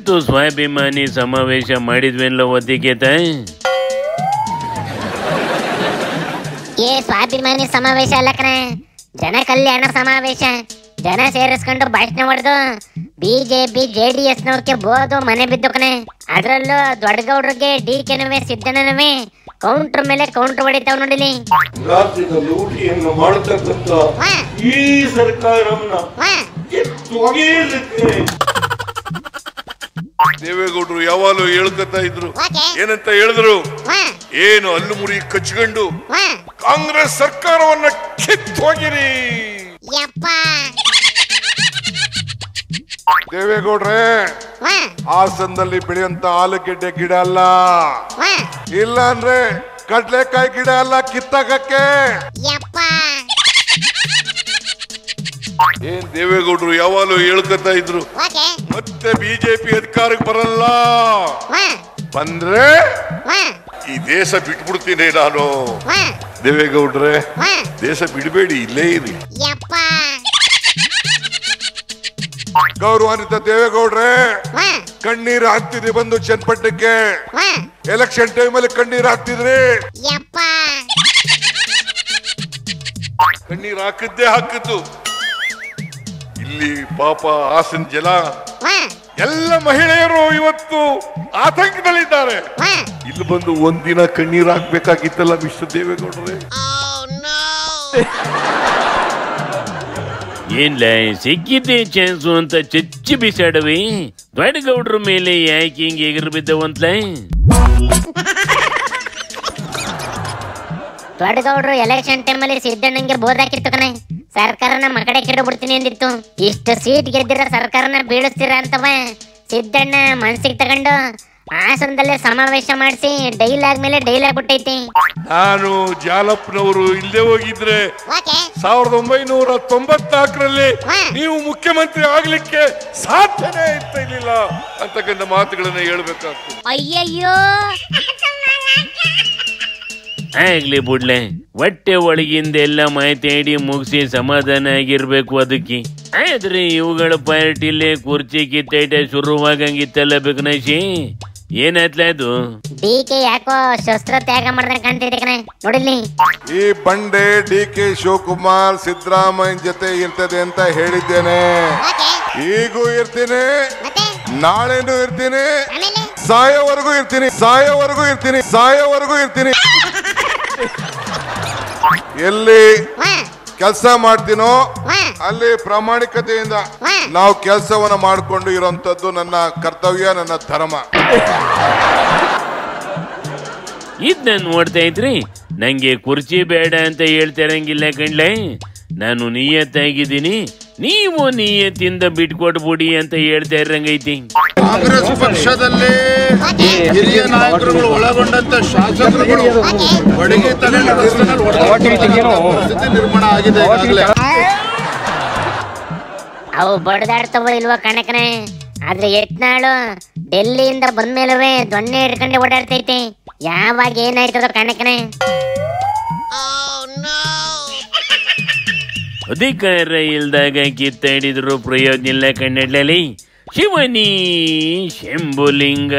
ಇವತ್ತು ಸ್ವಾಭಿಮಾನಿ ಸಮಾವೇಶ ಮಾಡಿದ್ವೆಲ್ಲ ಒದ್ದಿಗೆತ ಸ್ವಾಭಿಮಾನಿ ಸಮಾವೇಶ ಅಲ್ಲಕನ, ಜನ ಕಲ್ಯಾಣ ಸಮಾವೇಶ. ಜನ ಸೇರಿಸ್ಕೊಂಡು ಭಾಷಣ ಹೊಡೆದು ಬಿಜೆಪಿ JDS ನವಕ್ಕೆ ಬೋದು ಮನೆ ಬಿದ್ದು ಕಣೆ. ಅದ್ರಲ್ಲೂ ದೊಡ್ಡಗೌಡ್ರಿಗೆ DKನವೇ ಸಿದ್ದಣ್ಣನವೇ ಕೌಂಟರ್ ಮೇಲೆ ಕೌಂಟರ್ ಹೊಡಿತಾವ್ ನೋಡಿಲಿ. ರಾಜ್ಯದ ಲೂಟಿಯನ್ನು ಮಾಡತಕ್ಕಂತ ಈ ಸರ್ಕಾರವನ್ನ ದೇವೇಗೌಡರು ಯಾವಾಗಲೂ ಹೇಳ್ಕೊತಾ ಇದ್ರು. ಏನಂತ ಹೇಳಿದ್ರು? ಏನು ಹಲ್ಲು ಮುರಿ ಕಚ್ಕೊಂಡು ಕಾಂಗ್ರೆಸ್ ಸರ್ಕಾರವನ್ನ ಕಿತ್ತೋಗಿರಿ. ದೇವೇಗೌಡ್ರೆ, ಹಾಸನದಲ್ಲಿ ಬೆಳೆಯುವಂತ ಆಲೂಗೆಡ್ಡೆ ಗಿಡ ಅಲ್ಲ, ಇಲ್ಲ ಅಂದ್ರೆ ಕಡ್ಲೆಕಾಯಿ ಗಿಡ ಅಲ್ಲ ಕಿತ್ತಾಕಕ್ಕೆ. ಏನ್ ದೇವೇಗೌಡರು ಯಾವಾಗಲೂ ಹೇಳ್ಕೊತಾ ಇದ್ರು, ಮತ್ತೆ ಬಿಜೆಪಿ ಅಧಿಕಾರಕ್ಕೆ ಬರಲ್ಲ, ಬಂದ್ರೆ ಈ ದೇಶ ಬಿಟ್ಬಿಡ್ತೀನಿ ನಾನು. ದೇವೇಗೌಡ್ರೆ, ದೇಶ ಬಿಡಬೇಡಿ, ಇಲ್ಲೇ ಇರಿ. ಗೌರವಾನ್ವಿತ ದೇವೇಗೌಡ್ರೆ, ಕಣ್ಣೀರು ಹಾಕ್ತಿದ್ರಿ ಬಂದು ಚನ್ನಪಟ್ಟಣಕ್ಕೆ. ಎಲೆಕ್ಷನ್ ಟೈಮಲ್ಲಿ ಕಣ್ಣೀರು ಹಾಕ್ತಿದ್ರಿ. ಕಣ್ಣೀರು ಹಾಕಿದ್ದು ಇಲ್ಲಿ ಪಾಪ ಹಾಸನ ಜನ ಎಲ್ಲ ಮಹಿಳೆಯರು ಇವತ್ತು ಆತಂಕದಲ್ಲಿದ್ದಾರೆ. ಇಲ್ಲಿ ಬಂದು ಒಂದಿನ ಕಣ್ಣೀರು ಹಾಕ್ಬೇಕಾಗಿತ್ತಲ್ಲ ಮಿಸ್ಟರ್ ದೇವೇಗೌಡ್ರೆ. ಏನ್ಲ ಸಿಕ್ಕಿದ್ದೆ ಚಾನ್ಸು ಅಂತ ಚಚ್ಚಿ ಬಿಸಾಡವಿ. ದೊಡ್ಡಗೌಡ್ರ ಮೇಲೆ ಯಾಕೆ ಹಿಂಗೆ ಎಗರು ಬಿದ್ದವಂತ್ಲ? ದೊಡ್ಡಗೌಡ್ರು ಎಲೆಕ್ಷನ್ ಟೈಮಲ್ಲಿ ಸಿದ್ದಣ್ಣಂಗೆ ಬೋದಾಕಿತ್ತು ಕಣೆ. ಸರ್ಕಾರನ ಮಕಡೆ ಕೆಡಬಿಡ್ತೀನಿ ಅಂದಿತ್ತು. ಇಷ್ಟು ಸೀಟ್ ಗೆದ್ದಿರ ಸರ್ಕಾರನ ಬೀಳಿಸ್ತೀರ ಅಂತವ ಸಿದ್ದಣ್ಣ ಮನ್ಸಿಗೆ ತಗೊಂಡು ಹಾಸನದಲ್ಲೇ ಸಮಾವೇಶ ಮಾಡಿಸಿ ಡೈಲಾಗ್ ಮೇಲೆ ಡೈಲಾಗ್ ಬಿಟ್ಟೈತಿ. ನಾನು ಜಾಲಪ್ಪನವರು ಇಲ್ಲೇ ಹೋಗಿದ್ರೆ 1994ರಲ್ಲಿ ನೀವು ಮುಖ್ಯಮಂತ್ರಿ ಆಗ್ಲಿಕ್ಕೆ ಸಾಧ್ಯನೇ ಇರ್ಲಿಲ್ಲ ಅಂತಕ್ಕಂಥ ಮಾತುಗಳನ್ನ ಹೇಳ್ಬೇಕಾಗ್ತದೆ. ಅಯ್ಯಯ್ಯೋ, ಆಗ್ಲಿ ಬಿಡ್ಲೆ, ಹೊಟ್ಟೆ ಒಳಗಿಂದ ಎಲ್ಲ ಮಾಹಿತಿ ಮುಗಿಸಿ ಸಮಾಧಾನ ಆಗಿರ್ಬೇಕು ಅದಕ್ಕೆ. ಆದ್ರೆ ಇವುಗಳ ಪಾರ್ಟಿಲಿ ಕುರ್ಚಿ ಕಿತ್ತೈಟೆ ಶುರುವಾಗಂಗಿತ್ತಲ್ಲ ಬೇಕನಶಿ, ಏನಾಯ್ತಲ ಅದು? DK ಯಾಕೋ ಶಸ್ತ್ರ ತ್ಯಾಗ ಮಾಡ್ದಂಗ ಕಾಣ್ತಿದೆ ಕಣೆ ನೋಡಿಲಿ. ಈ ಬಂಡೆ DK ಶಿವಕುಮಾರ್ ಸಿದ್ದರಾಮಯ್ಯ ಜೊತೆ ಇರ್ತದೆ ಅಂತ ಹೇಳಿದ್ದೇನೆ. ಈಗೂ ಇರ್ತೀನಿ, ನಾಳೆನೂ ಇರ್ತೀನಿ, ಸಾಯೋವರೆಗೂ ಇರ್ತೀನಿ, ಸಾಯೋವರೆಗೂ ಇರ್ತೀನಿ, ಸಾಯೋವರೆಗೂ ಇರ್ತೀನಿ. ಎಲ್ಲಿ ಕೆಲಸ ಮಾಡ್ತೀನೋ ಅಲ್ಲಿ ಪ್ರಾಮಾಣಿಕತೆಯಿಂದ ನಾವು ಕೆಲಸವನ್ನ ಮಾಡಿಕೊಂಡು ಇರುವಂತದ್ದು ನನ್ನ ಕರ್ತವ್ಯ, ನನ್ನ ಧರ್ಮ. ಇದ್ ನಾನು ನೋಡ್ತಾ ಇದ್ರಿ, ನಂಗೆ ಕುರ್ಚಿ ಬೇಡ ಅಂತ ಹೇಳ್ತಾರಂಗಿಲ್ಲ ಕಣ್ಲೆ. ನಾನು ನಿಯತ್ತಾಗಿದ್ದೀನಿ, ನೀವು ನಿಯತ್ತಿಂದ ಬಿಟ್ಕೊಟ್ಬಿಡಿ ಅಂತ ಹೇಳ್ತಾ ಇರಂಗೈತಿ. ಕಾಂಗ್ರೆಸ್ ಪಕ್ಷದಲ್ಲಿ ಹಿರಿಯ ನಾಯಕರುಗಳು ಒಳಗೊಂಡಂತ ಶಾಸಕರುಗಳು ನಿರ್ಮಾಣ ಆಗಿದೆ. ಅವು ಬಡದಾಡ್ತವ ಇಲ್ವಾ ಕಣಕನೆ. ಆದ್ರೆ ಯತ್ನಾಳು ಡೆಲ್ಲಿಯಿಂದ ಬಂದ್ಮೇಲವೇ ದೊಣ್ಣೆ ಹಿಡ್ಕೊಂಡೆ ಓಡಾಡ್ತೈತಿ. ಯಾವಾಗ ಏನಾಯ್ತದ ಕಣಕನೆ. ಅಧಿಕಾರ ಇಲ್ದಾಗ ಕಿತ್ತಾಡಿದ್ರು ಪ್ರಯೋಜನ ಇಲ್ಲ ಕಣ್ಣೆಡ್ಲಲ್ಲಿ. ಶಿವನಿ ಶಂಭುಲಿಂಗ.